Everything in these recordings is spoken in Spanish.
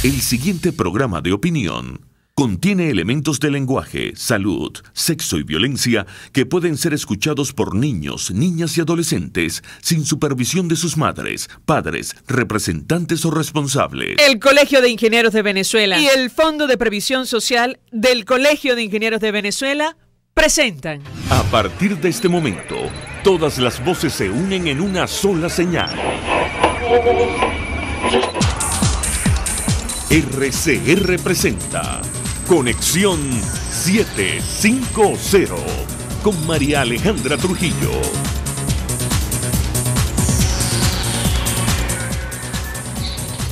El siguiente programa de opinión contiene elementos de lenguaje, salud, sexo y violencia que pueden ser escuchados por niños, niñas y adolescentes sin supervisión de sus madres, padres, representantes o responsables. El Colegio de Ingenieros de Venezuela y el Fondo de Previsión Social del Colegio de Ingenieros de Venezuela presentan. A partir de este momento, todas las voces se unen en una sola señal. RCR presenta Conexión 750 con María Alejandra Trujillo.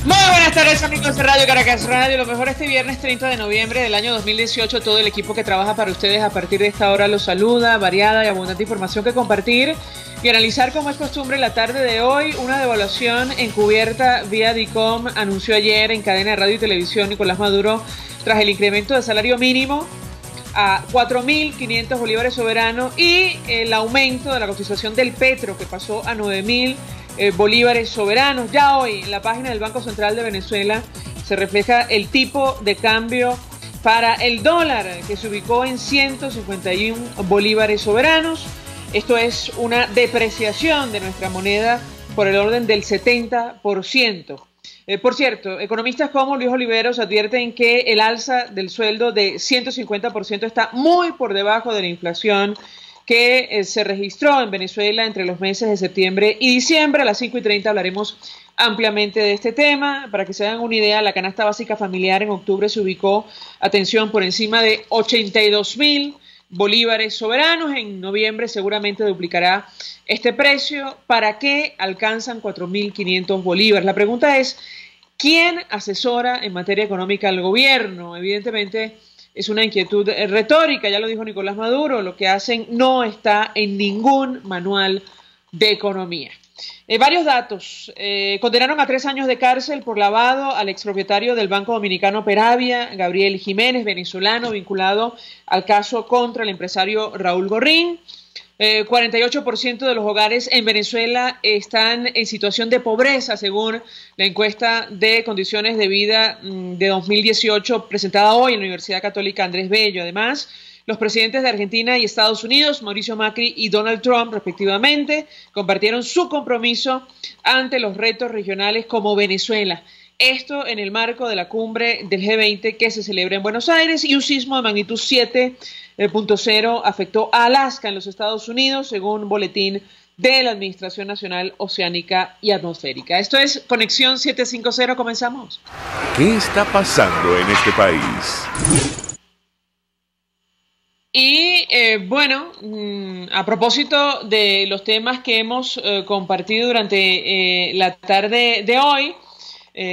Muy buenas tardes, amigos de Radio Caracas Radio. Lo mejor este viernes 30 de noviembre del año 2018. Todo el equipo que trabaja para ustedes a partir de esta hora los saluda. Variada y abundante información que compartir y analizar, como es costumbre, la tarde de hoy. Una devaluación encubierta vía DICOM anunció ayer en cadena de radio y televisión Nicolás Maduro tras el incremento del salario mínimo a 4.500 bolívares soberanos y el aumento de la cotización del petro, que pasó a 9.000 bolívares soberanos. Ya hoy en la página del Banco Central de Venezuela se refleja el tipo de cambio para el dólar, que se ubicó en 151 bolívares soberanos. Esto es una depreciación de nuestra moneda por el orden del 70%. Por cierto, economistas como Luis Oliveros advierten que el alza del sueldo de 150% está muy por debajo de la inflación que se registró en Venezuela entre los meses de septiembre y diciembre. A las 5:30 hablaremos ampliamente de este tema. Para que se hagan una idea, la canasta básica familiar en octubre se ubicó, atención, por encima de 82.000 bolívares soberanos. En noviembre seguramente duplicará este precio. ¿Para qué alcanzan 4.500 bolívares? La pregunta es, ¿quién asesora en materia económica al gobierno? Evidentemente es una inquietud retórica, ya lo dijo Nicolás Maduro, lo que hacen no está en ningún manual de economía. Varios datos. Condenaron a 3 años de cárcel por lavado al expropietario del Banco Dominicano Peravia, Gabriel Jiménez, venezolano, vinculado al caso contra el empresario Raúl Gorrín. 48% de los hogares en Venezuela están en situación de pobreza, según la encuesta de condiciones de vida de 2018 presentada hoy en la Universidad Católica Andrés Bello. Además, los presidentes de Argentina y Estados Unidos, Mauricio Macri y Donald Trump, respectivamente, compartieron su compromiso ante los retos regionales como Venezuela. Esto en el marco de la cumbre del G20 que se celebra en Buenos Aires, y un sismo de magnitud 7.0 afectó a Alaska en los Estados Unidos, según un boletín de la Administración Nacional Oceánica y Atmosférica. Esto es Conexión 750, comenzamos. ¿Qué está pasando en este país? Y bueno, a propósito de los temas que hemos compartido durante la tarde de hoy,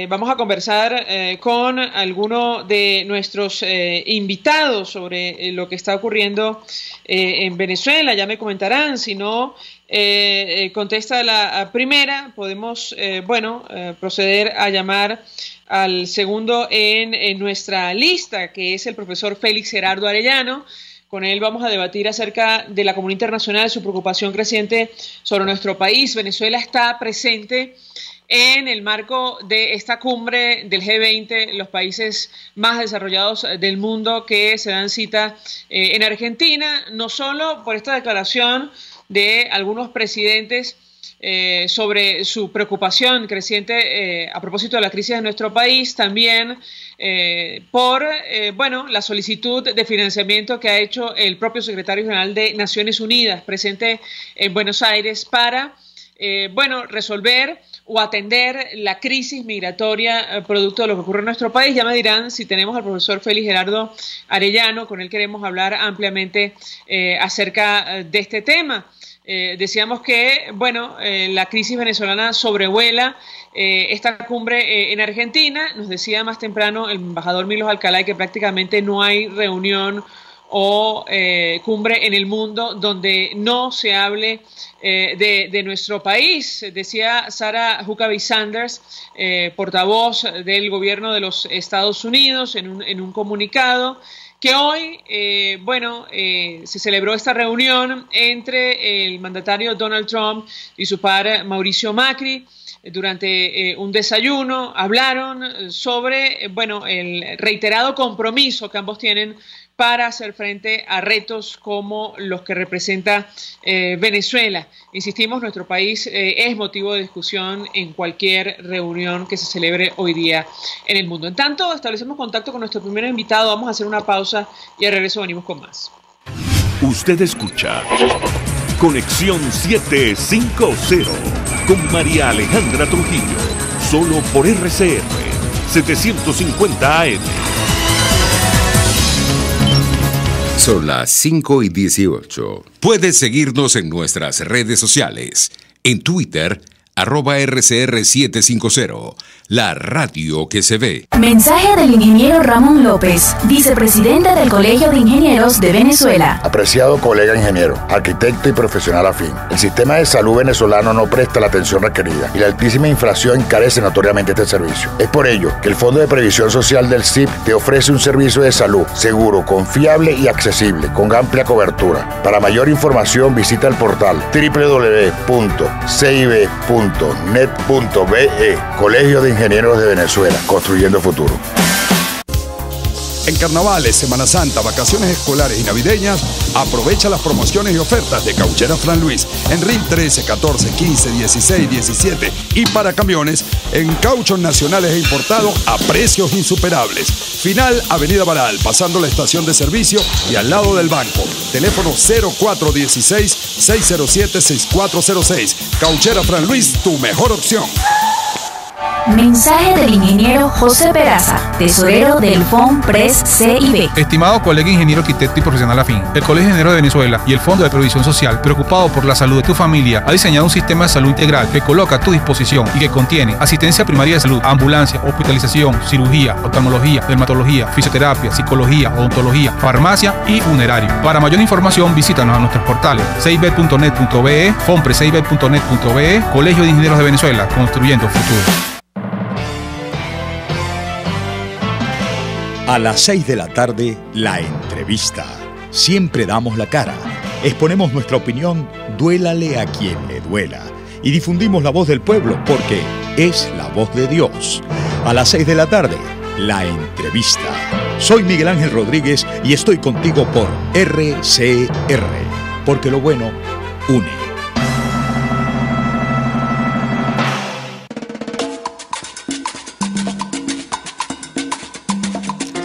vamos a conversar con alguno de nuestros invitados sobre lo que está ocurriendo en Venezuela. Ya me comentarán, si no contesta la primera, podemos proceder a llamar al segundo en nuestra lista, que es el profesor Félix Gerardo Arellano. Con él vamos a debatir acerca de la comunidad internacional, su preocupación creciente sobre nuestro país. Venezuela está presente en el marco de esta cumbre del G20, los países más desarrollados del mundo que se dan cita en Argentina, no solo por esta declaración de algunos presidentes sobre su preocupación creciente a propósito de la crisis de nuestro país, también por la solicitud de financiamiento que ha hecho el propio secretario general de Naciones Unidas presente en Buenos Aires para resolver o atender la crisis migratoria producto de lo que ocurre en nuestro país. Ya me dirán si tenemos al profesor Félix Gerardo Arellano, con él queremos hablar ampliamente acerca de este tema. Decíamos que, la crisis venezolana sobrevuela esta cumbre en Argentina. Nos decía más temprano el embajador Milos Alcalay que prácticamente no hay reunión o cumbre en el mundo donde no se hable de nuestro país. Decía Sarah Huckabee Sanders, portavoz del gobierno de los Estados Unidos, en un comunicado, que hoy, se celebró esta reunión entre el mandatario Donald Trump y su par Mauricio Macri, durante un desayuno, hablaron sobre, el reiterado compromiso que ambos tienen para hacer frente a retos como los que representa Venezuela. Insistimos, nuestro país es motivo de discusión en cualquier reunión que se celebre hoy día en el mundo. En tanto, establecemos contacto con nuestro primer invitado, vamos a hacer una pausa y al regreso venimos con más. Usted escucha Conexión 750 con María Alejandra Trujillo, solo por RCR 750 AM. Son las 5:18. Puedes seguirnos en nuestras redes sociales. En Twitter, @RCR750, la radio que se ve. Mensaje del ingeniero Ramón López, vicepresidente del Colegio de Ingenieros de Venezuela. Apreciado colega ingeniero, arquitecto y profesional afín, el sistema de salud venezolano no presta la atención requerida y la altísima inflación encarece notoriamente este servicio. Es por ello que el Fondo de Previsión Social del CIP te ofrece un servicio de salud seguro, confiable y accesible, con amplia cobertura. Para mayor información visita el portal www.cib.net.be. Colegio de Ingenieros de Venezuela, construyendo futuro. En carnavales, Semana Santa, vacaciones escolares y navideñas, aprovecha las promociones y ofertas de Cauchera Fran Luis en RIM 13, 14, 15, 16, 17 y para camiones en cauchos nacionales e importados a precios insuperables. Final Avenida Baral, pasando la estación de servicio y al lado del banco. Teléfono 0416-607-6406. Cauchera Fran Luis, tu mejor opción. Mensaje del ingeniero José Peraza, tesorero del FONPRES CIB. Estimado colega ingeniero, arquitecto y profesional afín, el Colegio de Ingenieros de Venezuela y el Fondo de Previsión Social, preocupado por la salud de tu familia, ha diseñado un sistema de salud integral que coloca a tu disposición y que contiene asistencia primaria de salud, ambulancia, hospitalización, cirugía, oftalmología, dermatología, fisioterapia, psicología, odontología, farmacia y funerario. Para mayor información, visítanos a nuestros portales cib.net.be, fonprescib.net.be, Colegio de Ingenieros de Venezuela, construyendo futuro. A las 6 de la tarde, la entrevista. Siempre damos la cara. Exponemos nuestra opinión, duélale a quien le duela. Y difundimos la voz del pueblo porque es la voz de Dios. A las 6 de la tarde, la entrevista. Soy Miguel Ángel Rodríguez y estoy contigo por RCR. Porque lo bueno une.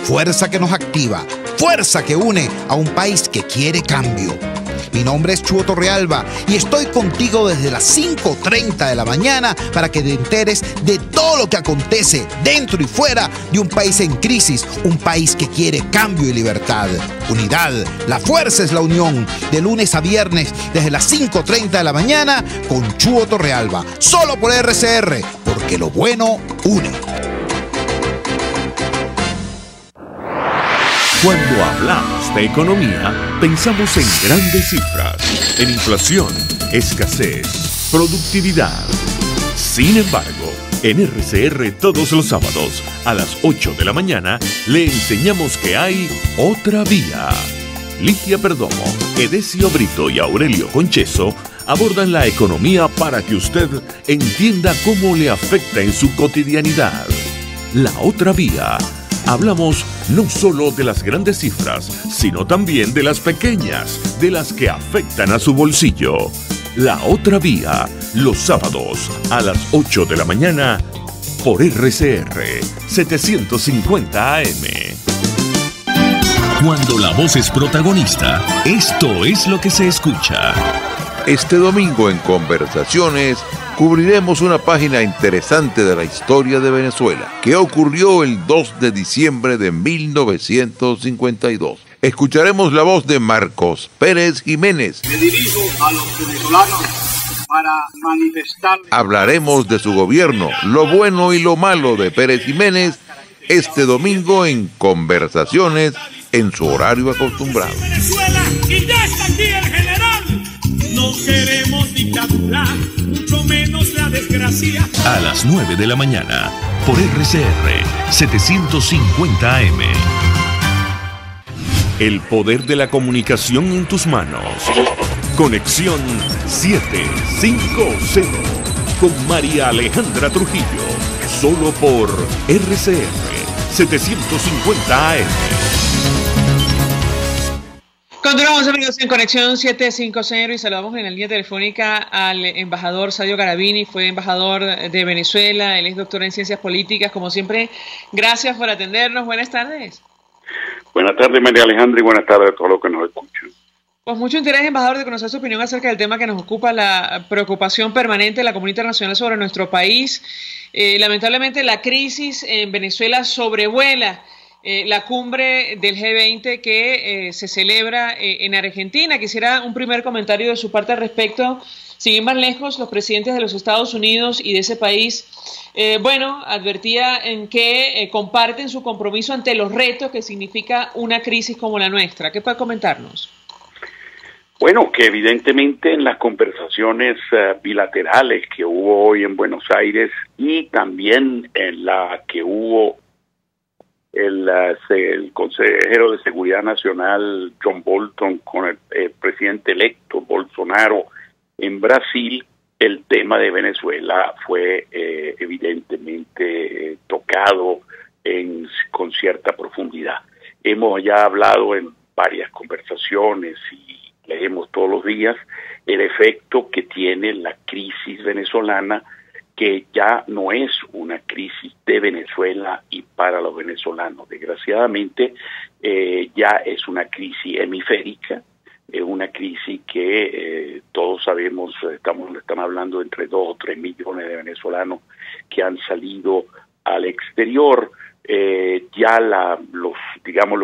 Fuerza que nos activa, fuerza que une a un país que quiere cambio. Mi nombre es Chuo Torrealba y estoy contigo desde las 5:30 de la mañana para que te enteres de todo lo que acontece dentro y fuera de un país en crisis, un país que quiere cambio y libertad. Unidad, la fuerza es la unión, de lunes a viernes desde las 5:30 de la mañana con Chuo Torrealba, solo por RCR, porque lo bueno une. Cuando hablamos de economía, pensamos en grandes cifras, en inflación, escasez, productividad. Sin embargo, en RCR todos los sábados a las 8 de la mañana le enseñamos que hay otra vía. Ligia Perdomo, Edesio Brito y Aurelio Concheso abordan la economía para que usted entienda cómo le afecta en su cotidianidad. La otra vía. Hablamos no solo de las grandes cifras, sino también de las pequeñas, de las que afectan a su bolsillo. La otra vía, los sábados a las 8 de la mañana por RCR 750 AM. Cuando la voz es protagonista, esto es lo que se escucha. Este domingo en Conversaciones cubriremos una página interesante de la historia de Venezuela, que ocurrió el 2 de diciembre de 1952. Escucharemos la voz de Marcos Pérez Jiménez. Me dirijo a los venezolanos para manifestar. Hablaremos de su gobierno, lo bueno y lo malo de Pérez Jiménez, este domingo en Conversaciones, en su horario acostumbrado. Venezuela, y ya está aquí el general. No queremos dictadura, mucho menos la desgracia. A las 9 de la mañana, por RCR 750 AM. El poder de la comunicación en tus manos. Conexión 750. con María Alejandra Trujillo, solo por RCR 750 AM. Continuamos, amigos, en Conexión 750 y saludamos en la línea telefónica al embajador Sadio Garavini. Fue embajador de Venezuela, él es doctor en Ciencias Políticas. Como siempre, gracias por atendernos. Buenas tardes. Buenas tardes, María Alejandra, y buenas tardes a todos los que nos escuchan. Pues mucho interés, embajador, de conocer su opinión acerca del tema que nos ocupa, la preocupación permanente de la comunidad internacional sobre nuestro país. Lamentablemente, la crisis en Venezuela sobrevuela la cumbre del G20 que se celebra en Argentina. Quisiera un primer comentario de su parte al respecto. Sin ir más lejos, los presidentes de los Estados Unidos y de ese país, advertía en que comparten su compromiso ante los retos que significa una crisis como la nuestra. ¿Qué puede comentarnos? Bueno, que evidentemente en las conversaciones bilaterales que hubo hoy en Buenos Aires y también en la que hubo el consejero de Seguridad Nacional John Bolton con el presidente electo Bolsonaro en Brasil, el tema de Venezuela fue evidentemente tocado con cierta profundidad. Hemos ya hablado en varias conversaciones y leemos todos los días el efecto que tiene la crisis venezolana, que ya no es una crisis de Venezuela y para los venezolanos. Desgraciadamente, ya es una crisis hemisférica, es una crisis que todos sabemos, están hablando de entre 2 o 3 millones de venezolanos que han salido al exterior. Ya los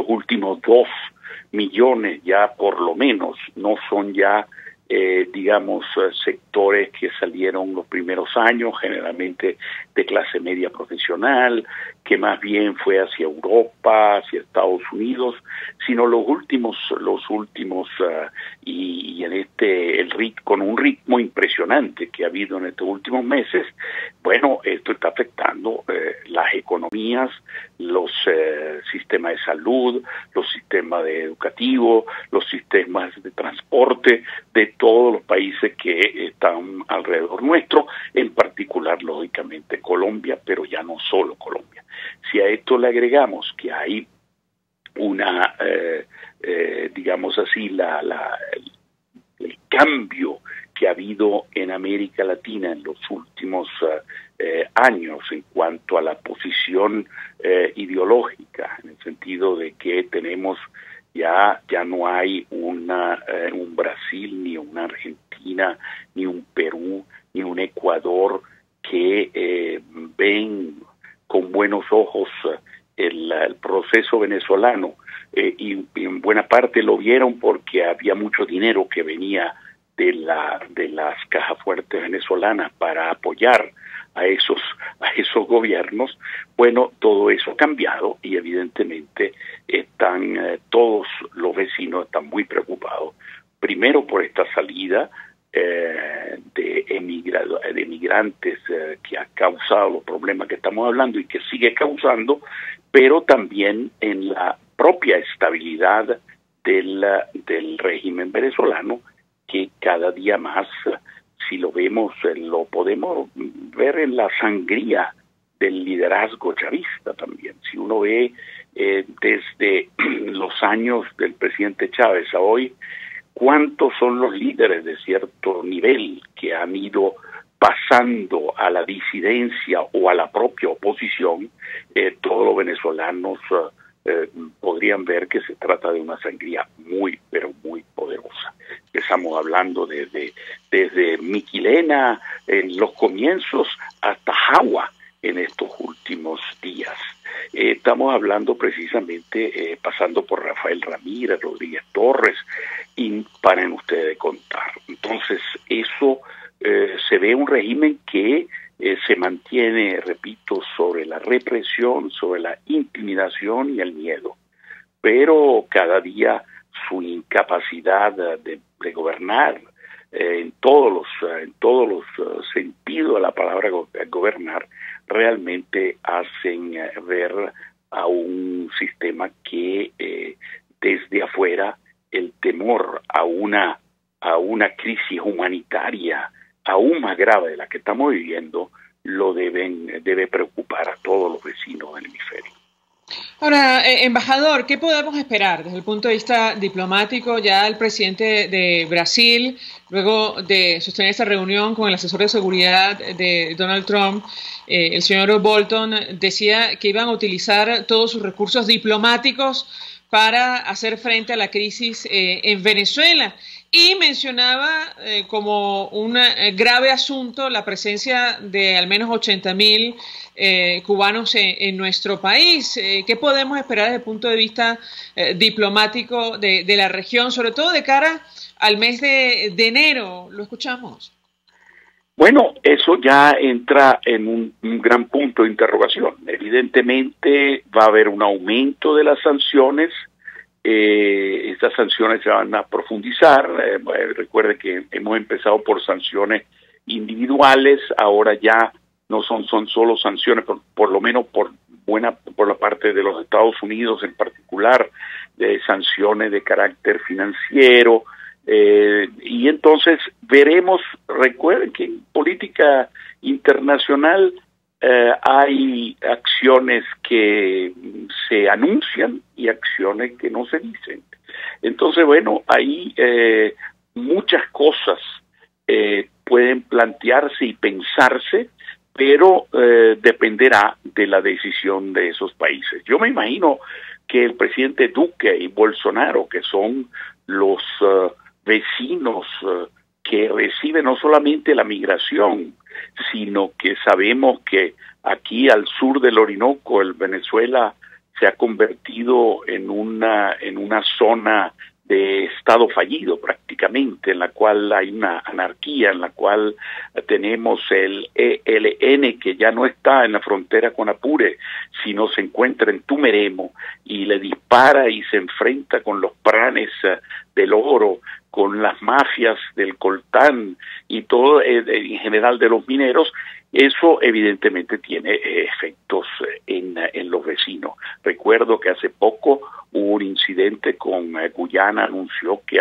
últimos 2 millones ya por lo menos no son ya sectores que salieron los primeros años, generalmente de clase media profesional, que más bien fue hacia Europa, hacia Estados Unidos, sino los últimos y en con un ritmo impresionante que ha habido en estos últimos meses. Bueno, esto está afectando las economías, los sistemas de salud, los sistemas educativos, los sistemas de transporte de todos los países que están alrededor nuestro, en particular, lógicamente, Colombia, pero ya no solo Colombia. Si a esto le agregamos que hay una, el cambio que ha habido en América Latina en los últimos años en cuanto a la posición ideológica, en el sentido de que tenemos ya no hay un Brasil, ni una Argentina, ni un Perú, ni un Ecuador que ven con buenos ojos el proceso venezolano, y en buena parte lo vieron porque había mucho dinero que venía de las cajas fuertes venezolanas para apoyar a esos gobiernos. Bueno, todo eso ha cambiado y evidentemente todos los vecinos están muy preocupados, primero por esta salida de emigrantes que ha causado los problemas que estamos hablando y que sigue causando, pero también en la propia estabilidad del régimen venezolano, que cada día más, si lo vemos, lo podemos ver en la sangría del liderazgo chavista también. Si uno ve desde los años del presidente Chávez a hoy, cuántos son los líderes de cierto nivel que han ido pasando a la disidencia o a la propia oposición, todos los venezolanos podrían ver que se trata de una sangría muy, pero muy poderosa. Estamos hablando desde Miquilena en los comienzos hasta Jagua en estos últimos días. Estamos hablando precisamente, pasando por Rafael Ramírez, Rodríguez Torres, y paren ustedes de contar. Entonces, eso se ve un régimen que se mantiene, repito, sobre la represión, sobre la intimidación y el miedo. Pero cada día su incapacidad de gobernar en todos los sentidos de la palabra gobernar, realmente hacen ver a un sistema que desde afuera el temor a una crisis humanitaria, a aún más grave de la que estamos viviendo, debe preocupar a todos los vecinos del hemisferio. Ahora, embajador, ¿qué podemos esperar desde el punto de vista diplomático? Ya el presidente de Brasil, luego de sostener esta reunión con el asesor de seguridad de Donald Trump, el señor Bolton, decía que iban a utilizar todos sus recursos diplomáticos para hacer frente a la crisis en Venezuela. Y mencionaba como un grave asunto la presencia de al menos 80.000 cubanos en nuestro país. ¿Qué podemos esperar desde el punto de vista diplomático de la región, sobre todo de cara al mes de enero? Lo escuchamos. Bueno, eso ya entra en un gran punto de interrogación. Evidentemente va a haber un aumento de las sanciones. Estas sanciones se van a profundizar. Recuerde que hemos empezado por sanciones individuales, ahora ya no son solo sanciones, por lo menos por la parte de los Estados Unidos en particular, sanciones de carácter financiero, y entonces veremos. Recuerden que en política internacional hay acciones que se anuncian y acciones que no se dicen. Entonces, bueno, ahí muchas cosas pueden plantearse y pensarse, pero dependerá de la decisión de esos países. Yo me imagino que el presidente Duque y Bolsonaro, que son los vecinos que reciben no solamente la migración, sino que sabemos que aquí al sur del Orinoco, el Venezuela se ha convertido en una zona de estado fallido prácticamente, en la cual hay una anarquía, en la cual tenemos el ELN que ya no está en la frontera con Apure, sino se encuentra en Tumeremo y le dispara y se enfrenta con los pranes del oro, con las mafias del coltán y todo en general de los mineros. Eso evidentemente tiene efectos en los vecinos. Recuerdo que hace poco hubo un incidente con Guyana, anunció que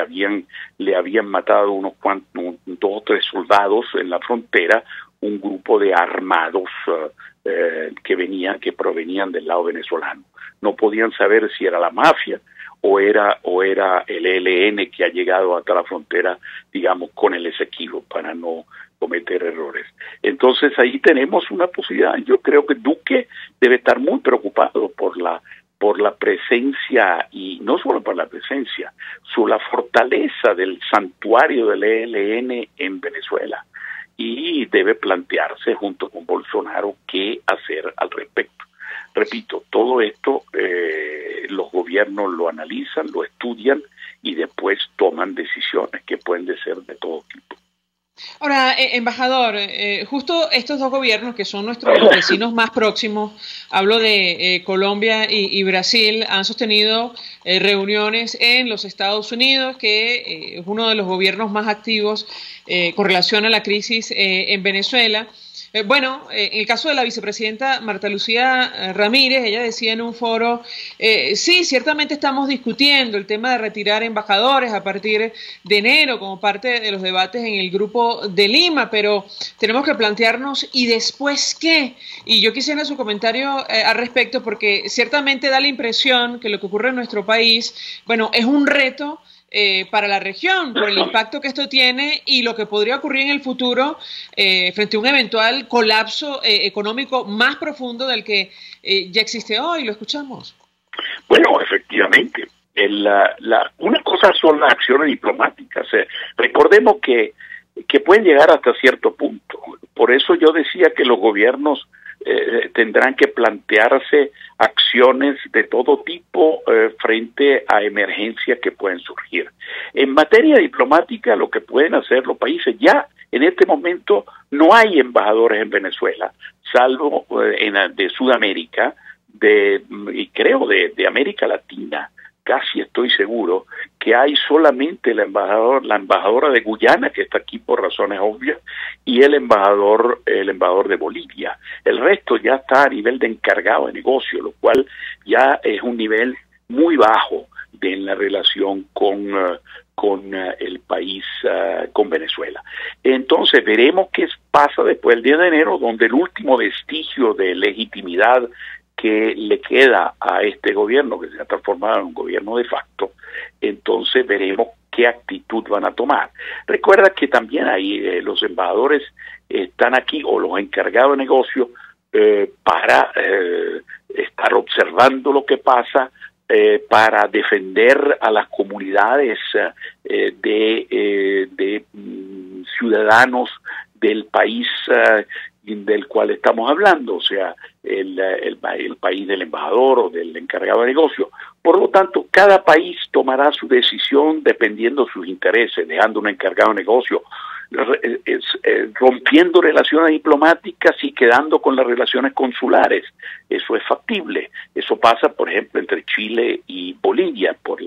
le habían matado unos 2 o 3 soldados en la frontera, un grupo de armados que provenían del lado venezolano. No podían saber si era la mafia o era el ELN que ha llegado hasta la frontera, digamos, con el Esequibo, para no cometer errores. Entonces ahí tenemos una posibilidad. Yo creo que Duque debe estar muy preocupado por la presencia, y no solo por la presencia, sobre la fortaleza del santuario del ELN en Venezuela, y debe plantearse junto con Bolsonaro qué hacer al respecto. Repito, todo esto los gobiernos lo analizan, lo estudian y después toman decisiones que pueden ser de todo tipo. Ahora, embajador, justo estos dos gobiernos que son nuestros vecinos más próximos, hablo de Colombia y Brasil, han sostenido reuniones en los Estados Unidos, que es uno de los gobiernos más activos con relación a la crisis en Venezuela. Bueno, en el caso de la vicepresidenta Marta Lucía Ramírez, ella decía en un foro, sí, ciertamente estamos discutiendo el tema de retirar embajadores a partir de enero como parte de los debates en el Grupo de Lima, pero tenemos que plantearnos ¿y después qué? Y yo quisiera su comentario al respecto, porque ciertamente da la impresión que lo que ocurre en nuestro país, bueno, es un reto para la región, por el impacto que esto tiene y lo que podría ocurrir en el futuro frente a un eventual colapso económico más profundo del que ya existe hoy. Lo escuchamos. Bueno, efectivamente. Una cosa son las acciones diplomáticas. Recordemos que pueden llegar hasta cierto punto. Por eso yo decía que los gobiernos tendrán que plantearse acciones de todo tipo frente a emergencias que pueden surgir. En materia diplomática, lo que pueden hacer los países, ya en este momento no hay embajadores en Venezuela, salvo de Sudamérica, y creo de América Latina. Casi estoy seguro que hay solamente la embajadora de Guyana, que está aquí por razones obvias, y el embajador de Bolivia. El resto ya está a nivel de encargado de negocio, lo cual ya es un nivel muy bajo en la relación con con el país, con Venezuela. Entonces veremos qué pasa después del 10 de enero, donde el último vestigio de legitimidad que le queda a este gobierno, que se ha transformado en un gobierno de facto, entonces veremos qué actitud van a tomar. Recuerda que también ahí los embajadores están aquí, o los encargados de negocio, para estar observando lo que pasa, para defender a las comunidades de ciudadanos del país del cual estamos hablando, o sea, el país del embajador o del encargado de negocio. Por lo tanto, cada país tomará su decisión dependiendo de sus intereses, dejando un encargado de negocio, rompiendo relaciones diplomáticas y quedando con las relaciones consulares. Eso es factible. Eso pasa, por ejemplo, entre Chile y Bolivia por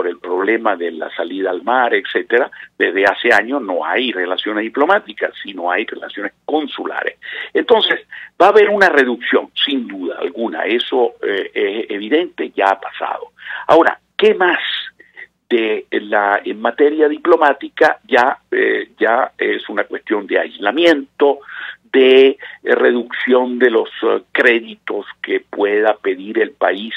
el problema de la salida al mar, etcétera. Desde hace años no hay relaciones diplomáticas, sino hay relaciones consulares. Entonces, va a haber una reducción, sin duda alguna. Eso es evidente, ya ha pasado. Ahora, ¿qué más? En materia diplomática ya es una cuestión de aislamiento, de reducción de los créditos que pueda pedir el país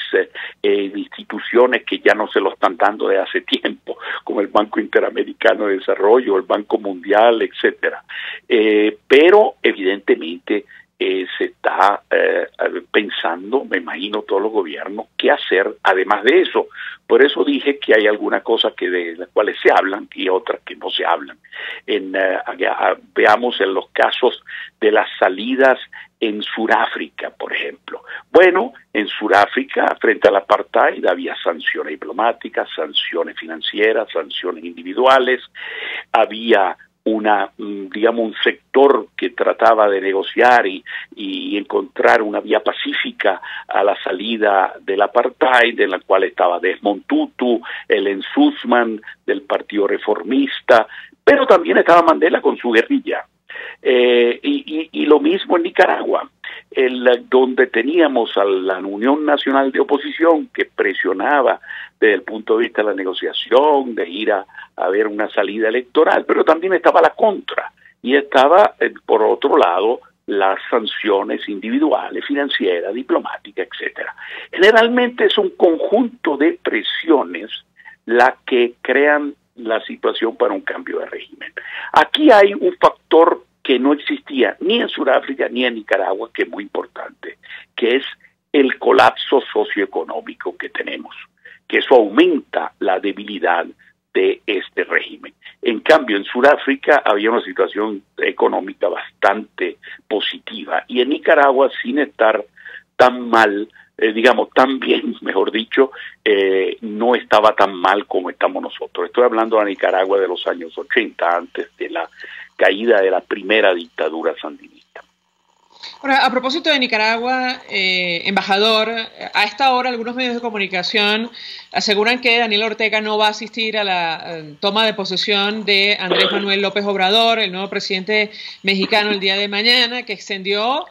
de instituciones que ya no se lo están dando de hace tiempo, como el Banco Interamericano de Desarrollo, el Banco Mundial, etcétera. Pero evidentemente se está pensando, me imagino, todos los gobiernos, qué hacer además de eso. Por eso dije que hay algunas cosas de las cuales se hablan y otras que no se hablan. Veamos en los casos de las salidas en Sudáfrica, por ejemplo. Bueno, en Sudáfrica, frente al apartheid, había sanciones diplomáticas, sanciones financieras, sanciones individuales, había un sector que trataba de negociar y encontrar una vía pacífica a la salida del apartheid, en la cual estaba Desmond Tutu, Ellen Suzman del Partido Reformista, pero también estaba Mandela con su guerrilla. Y lo mismo en Nicaragua, donde teníamos a la Unión Nacional de Oposición que presionaba desde el punto de vista de la negociación, de ir a ver una salida electoral, pero también estaba la contra, y estaba, por otro lado, las sanciones individuales, financieras, diplomáticas, etcétera. Generalmente es un conjunto de presiones las que crean la situación para un cambio de régimen. Aquí hay un factor que no existía ni en Sudáfrica ni en Nicaragua, que es muy importante, que es el colapso socioeconómico que tenemos, que eso aumenta la debilidad de este régimen. En cambio, en Sudáfrica había una situación económica bastante positiva, y en Nicaragua, sin estar tan mal, tan bien, mejor dicho, no estaba tan mal como estamos nosotros. Estoy hablando de la Nicaragua de los años 80, antes de la caída de la primera dictadura sandinista. Ahora, a propósito de Nicaragua, embajador, a esta hora algunos medios de comunicación aseguran que Daniel Ortega no va a asistir a la toma de posesión de Andrés Manuel López Obrador, el nuevo presidente mexicano, el día de mañana, que extendió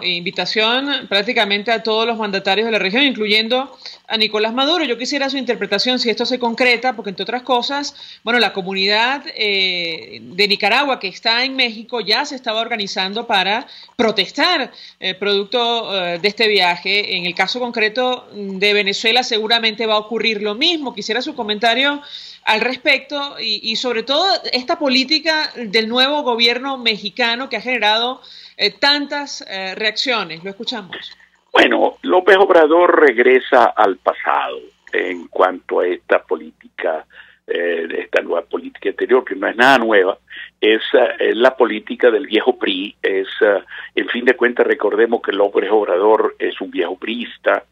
invitación prácticamente a todos los mandatarios de la región, incluyendo a Nicolás Maduro. Yo quisiera su interpretación si esto se concreta, porque entre otras cosas, la comunidad de Nicaragua que está en México ya se estaba organizando para protestar producto de este viaje. En el caso concreto de Venezuela seguramente va a ocurrir lo mismo. Quisiera su comentario al respecto y sobre todo esta política del nuevo gobierno mexicano que ha generado tantas reacciones. Lo escuchamos. Bueno, López Obrador regresa al pasado en cuanto a esta política, esta nueva política exterior, que no es nada nueva, es la política del viejo PRI. En fin de cuentas, recordemos que López Obrador es un viejo priista,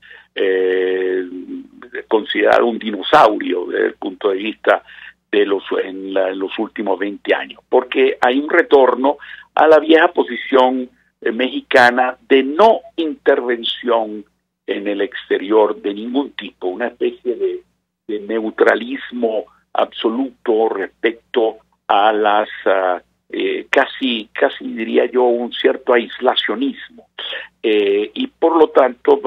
considerado un dinosaurio desde el punto de vista de los últimos 20 años, porque hay un retorno a la vieja posición mexicana de no intervención en el exterior de ningún tipo, una especie de neutralismo absoluto respecto a las casi diría yo un cierto aislacionismo, y por lo tanto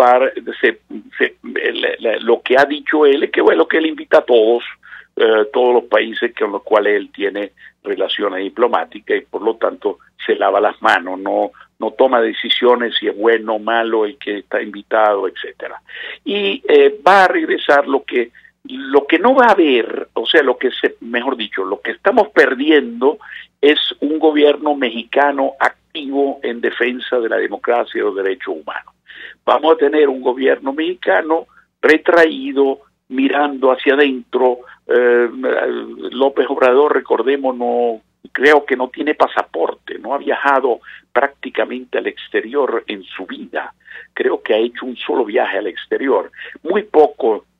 lo que ha dicho él es que que él invita a todos todos los países con los cuales él tiene relaciones diplomáticas y por lo tanto se lava las manos, no toma decisiones si es bueno o malo el que está invitado, etcétera. Y va a regresar lo que no va a haber, o sea, mejor dicho, lo que estamos perdiendo es un gobierno mexicano activo en defensa de la democracia y los derechos humanos. Vamos a tener un gobierno mexicano retraído, mirando hacia adentro. López Obrador, recordemos, creo que no tiene pasaporte, no ha viajado prácticamente al exterior en su vida. Creo que ha hecho un solo viaje al exterior.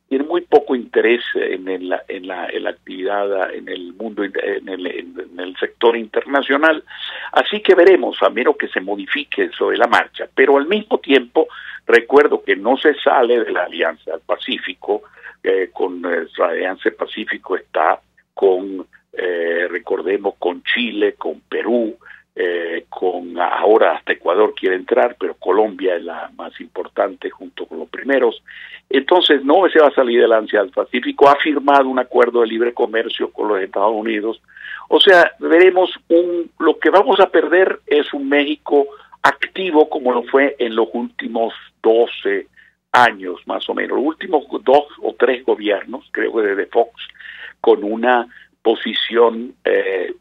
Tiene muy poco interés en la actividad en el mundo, en el sector internacional. Así que veremos, a menos que se modifique eso de la marcha. Pero al mismo tiempo, recuerdo que no se sale de la Alianza del Pacífico. Con la Alianza del Pacífico está con, recordemos, con Chile, con Perú, ahora hasta Ecuador quiere entrar, pero Colombia es la más importante junto con los primeros. Entonces no se va a salir de la Alianza del Pacífico, ha firmado un acuerdo de libre comercio con los Estados Unidos. O sea, veremos lo que vamos a perder es un México activo como lo fue en los últimos 12 años más o menos, los últimos 2 o 3 gobiernos, creo que desde Fox, con una posición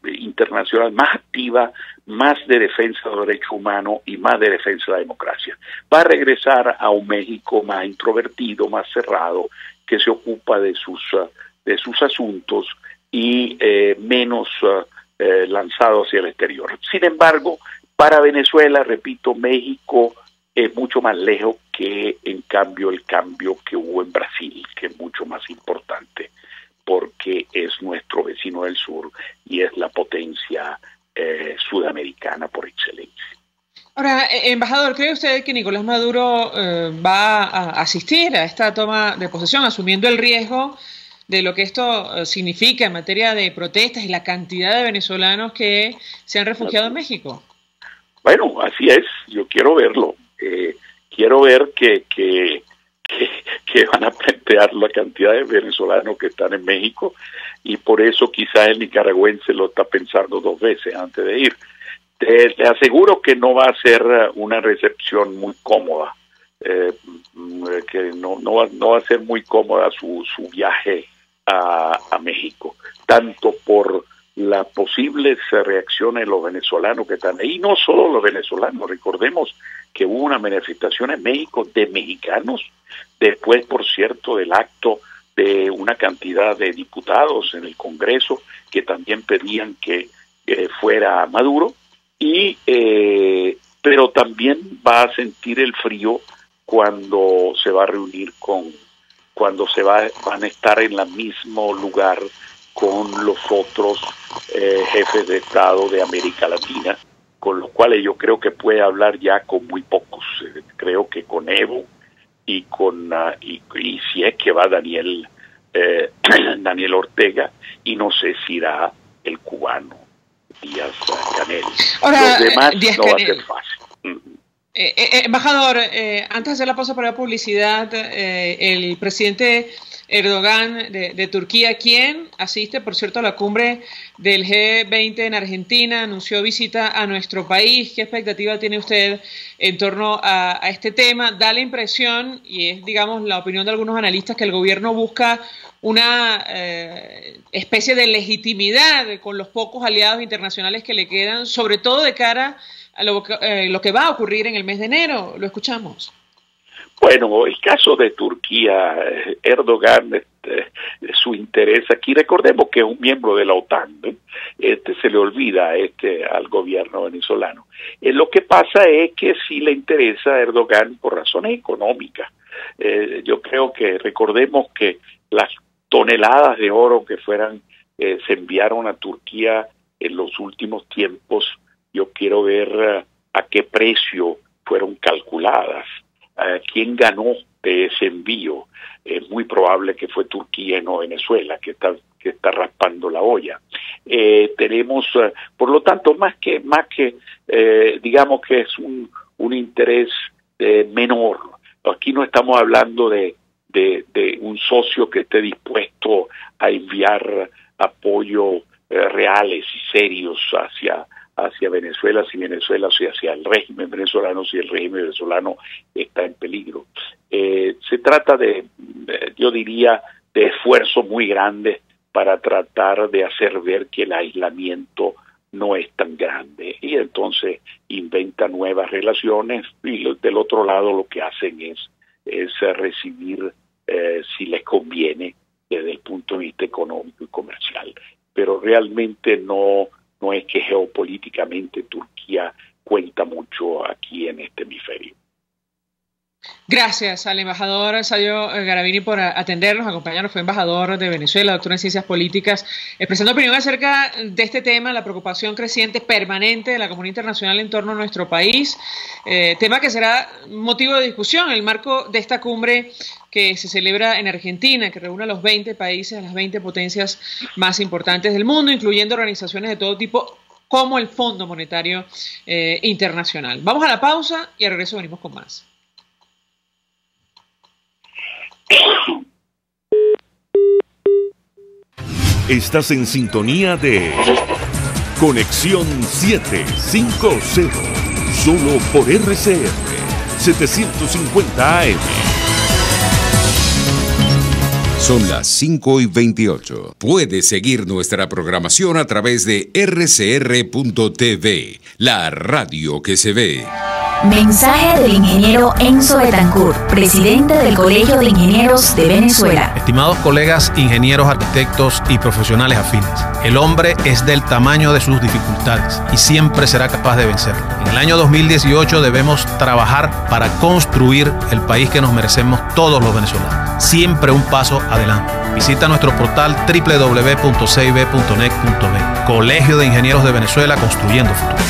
internacional más activa, más de defensa de los derechos humanos y más de defensa de la democracia. Va a regresar a un México más introvertido, más cerrado, que se ocupa de sus asuntos y menos lanzado hacia el exterior. Sin embargo, para Venezuela, repito, México es mucho más lejos que, en cambio, el cambio que hubo en Brasil, que es mucho más importante, porque es nuestro vecino del sur y es la potencia sudamericana por excelencia. Ahora, embajador, ¿cree usted que Nicolás Maduro va a asistir a esta toma de posesión, asumiendo el riesgo de lo que esto significa en materia de protestas y la cantidad de venezolanos que se han refugiado en México? Bueno, así es, yo quiero verlo. Quiero ver que van a plantear la cantidad de venezolanos que están en México y por eso quizás el nicaragüense lo está pensando 2 veces antes de ir. Te aseguro que no va a ser una recepción muy cómoda, que no va a ser muy cómoda su viaje a México, tanto por las posibles reacciones de los venezolanos que están ahí, no solo los venezolanos, recordemos que hubo una manifestación en México de mexicanos, después, por cierto, del acto de una cantidad de diputados en el Congreso que también pedían que fuera Maduro, pero también va a sentir el frío cuando se va a reunir cuando van a estar en el mismo lugar con los otros jefes de Estado de América Latina, con los cuales yo creo que puede hablar ya con muy pocos. Creo que con Evo y y si es que va Daniel Ortega, y no sé si irá el cubano Díaz-Canel. Los demás no va a ser fácil. Embajador, antes de hacer la pausa para la publicidad, el presidente Erdogan de Turquía, quien asiste, por cierto, a la cumbre del G20 en Argentina, anunció visita a nuestro país. ¿Qué expectativa tiene usted en torno a este tema? Da la impresión, y es, digamos, la opinión de algunos analistas, que el gobierno busca una especie de legitimidad con los pocos aliados internacionales que le quedan, sobre todo de cara a lo que va a ocurrir en el mes de enero. Lo escuchamos. Bueno, el caso de Turquía, Erdogan, su interés aquí, recordemos que es un miembro de la OTAN, ¿no? Se le olvida al gobierno venezolano. Lo que pasa es que sí le interesa a Erdogan por razones económicas. Yo creo que recordemos que las toneladas de oro que se enviaron a Turquía en los últimos tiempos, yo quiero ver a qué precio fueron calculadas. ¿Quién ganó de ese envío? Es muy probable que fue Turquía y no Venezuela, que está raspando la olla. Tenemos, por lo tanto, más que digamos que es un interés menor. Aquí no estamos hablando de un socio que esté dispuesto dispuesto a enviar apoyo reales y serios hacia Venezuela, si Venezuela, o sea, hacia el régimen venezolano, si el régimen venezolano está en peligro. Se trata yo diría, de esfuerzos muy grandes para tratar de hacer ver que el aislamiento no es tan grande, y entonces inventan nuevas relaciones, y del otro lado lo que hacen es recibir si les conviene desde el punto de vista económico y comercial. Pero realmente no es que geopolíticamente Turquía cuenta mucho aquí en este hemisferio. Gracias al embajador Sayo Garavini por atendernos, acompañarnos. Fue embajador de Venezuela, doctor en Ciencias Políticas, expresando opinión acerca de este tema, la preocupación creciente, permanente de la comunidad internacional en torno a nuestro país, tema que será motivo de discusión en el marco de esta cumbre que se celebra en Argentina, que reúne a los 20 países, a las 20 potencias más importantes del mundo, incluyendo organizaciones de todo tipo, como el Fondo Monetario Internacional. Vamos a la pausa y al regreso venimos con más. Estás en sintonía de Conexión 750, solo por RCR 750 AM. Son las 5:28. Puedes seguir nuestra programación a través de rcr.tv, la radio que se ve. Mensaje del ingeniero Enzo Betancourt, presidente del Colegio de Ingenieros de Venezuela. Estimados colegas, ingenieros, arquitectos y profesionales afines, el hombre es del tamaño de sus dificultades y siempre será capaz de vencerlo. En el año 2018 debemos trabajar para construir el país que nos merecemos todos los venezolanos. Siempre un paso adelante. Visita nuestro portal www.cib.net.be. Colegio de Ingenieros de Venezuela, construyendo futuro.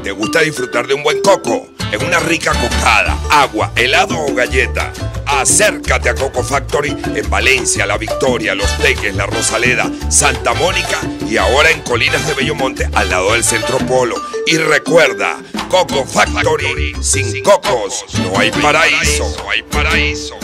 ¿Te gusta disfrutar de un buen coco? En una rica cocada, agua, helado o galleta. Acércate a Coco Factory en Valencia, La Victoria, Los Teques, La Rosaleda, Santa Mónica y ahora en Colinas de Bellomonte al lado del Centro Polo. Y recuerda, Coco Factory, sin cocos no hay paraíso. No hay paraíso.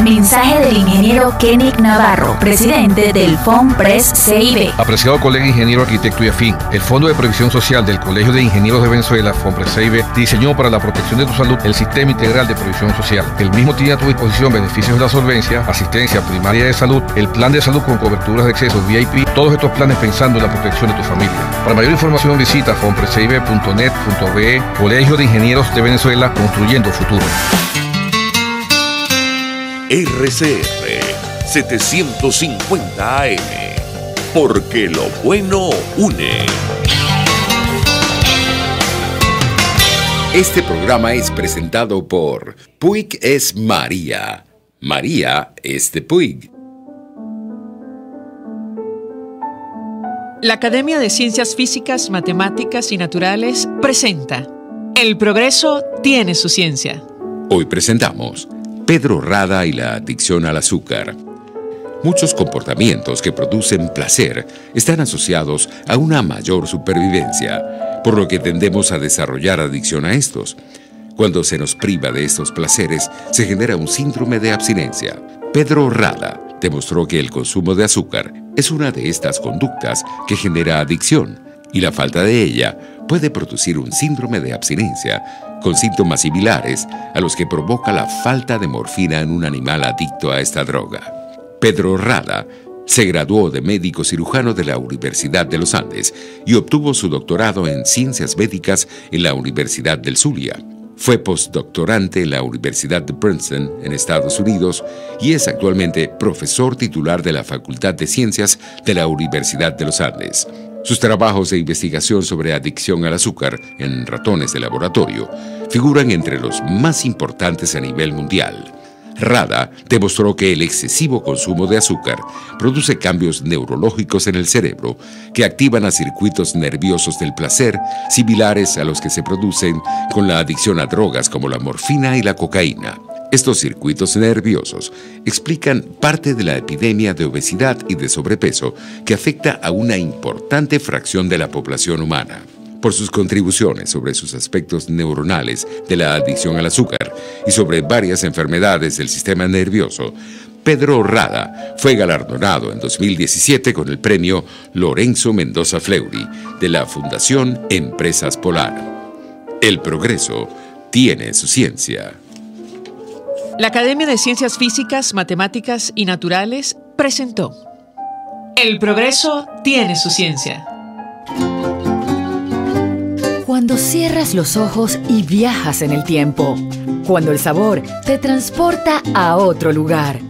Mensaje del ingeniero Kenick Navarro, presidente del FONPRES CIB. Apreciado colega ingeniero, arquitecto y afín, el Fondo de Previsión Social del Colegio de Ingenieros de Venezuela, FONPRES CIB, diseñó para la protección de tu salud el Sistema Integral de Previsión Social. El mismo tiene a tu disposición beneficios de la solvencia, asistencia primaria de salud, el plan de salud con coberturas de acceso VIP, todos estos planes pensando en la protección de tu familia. Para mayor información visita fonprescibe.net.be, Colegio de Ingenieros de Venezuela, construyendo futuro. RCR 750 AM, porque lo bueno une. Este programa es presentado por Puig es María. María es de Puig. La Academia de Ciencias Físicas, Matemáticas y Naturales presenta El progreso tiene su ciencia. Hoy presentamos Pedro Rada y la adicción al azúcar. Muchos comportamientos que producen placer están asociados a una mayor supervivencia, por lo que tendemos a desarrollar adicción a estos. Cuando se nos priva de estos placeres, se genera un síndrome de abstinencia. Pedro Rada demostró que el consumo de azúcar es una de estas conductas que genera adicción, y la falta de ella puede producir un síndrome de abstinencia con síntomas similares a los que provoca la falta de morfina en un animal adicto a esta droga. Pedro Rada se graduó de médico cirujano de la Universidad de los Andes y obtuvo su doctorado en Ciencias Médicas en la Universidad del Zulia. Fue postdoctorante en la Universidad de Princeton, en Estados Unidos, y es actualmente profesor titular de la Facultad de Ciencias de la Universidad de los Andes. Sus trabajos de investigación sobre adicción al azúcar en ratones de laboratorio figuran entre los más importantes a nivel mundial. Rada demostró que el excesivo consumo de azúcar produce cambios neurológicos en el cerebro que activan a circuitos nerviosos del placer similares a los que se producen con la adicción a drogas como la morfina y la cocaína. Estos circuitos nerviosos explican parte de la epidemia de obesidad y de sobrepeso que afecta a una importante fracción de la población humana. por sus contribuciones sobre sus aspectos neuronales de la adicción al azúcar y sobre varias enfermedades del sistema nervioso. Pedro Rada fue galardonado en 2017 con el premio Lorenzo Mendoza Fleury de la Fundación Empresas Polar. El progreso tiene su ciencia. La Academia de Ciencias Físicas, Matemáticas y Naturales presentó El progreso tiene su ciencia. Cuando cierras los ojos y viajas en el tiempo. Cuando el sabor te transporta a otro lugar.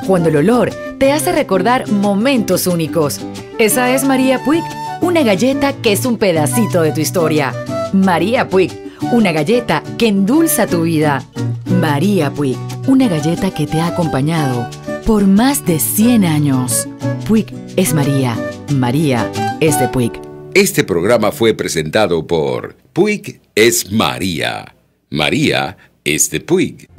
Cuando el olor te hace recordar momentos únicos. Esa es María Puig, una galleta que es un pedacito de tu historia. María Puig, una galleta que endulza tu vida. María Puig, una galleta que te ha acompañado por más de 100 años. Puig es María. María es de Puig. Este programa fue presentado por Puig es María. María es de Puig.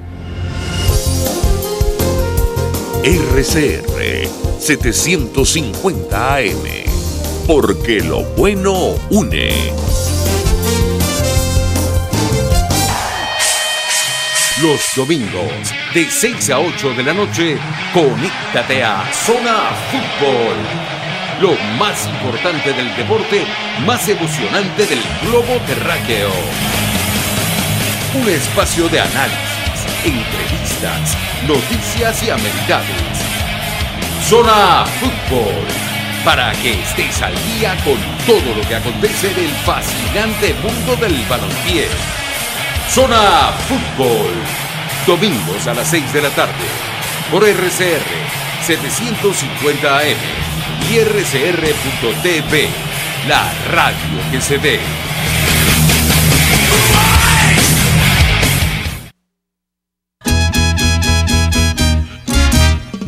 RCR 750 AM, porque lo bueno une. Los domingos, de 6 a 8 de la noche, conéctate a Zona Fútbol. Lo más importante del deporte, más emocionante del globo terráqueo. Un espacio de análisis, entrevistas, noticias y amenidades. Zona Fútbol, para que estés al día con todo lo que acontece del fascinante mundo del balompié. Zona Fútbol, domingos a las 6 de la tarde, por RCR 750 AM y RCR.tv, la radio que se ve.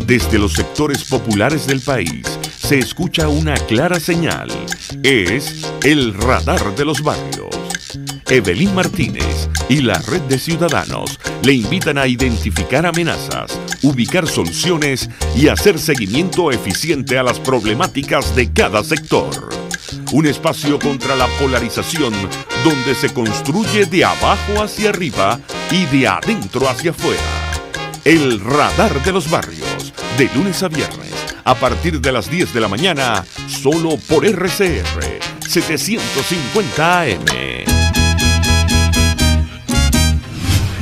Desde los sectores populares del país se escucha una clara señal. Es el radar de los barrios. Evelyn Martínez y la Red de Ciudadanos le invitan a identificar amenazas, ubicar soluciones y hacer seguimiento eficiente a las problemáticas de cada sector. Un espacio contra la polarización donde se construye de abajo hacia arriba y de adentro hacia afuera. El radar de los barrios, de lunes a viernes, a partir de las 10 de la mañana, solo por RCR 750 AM.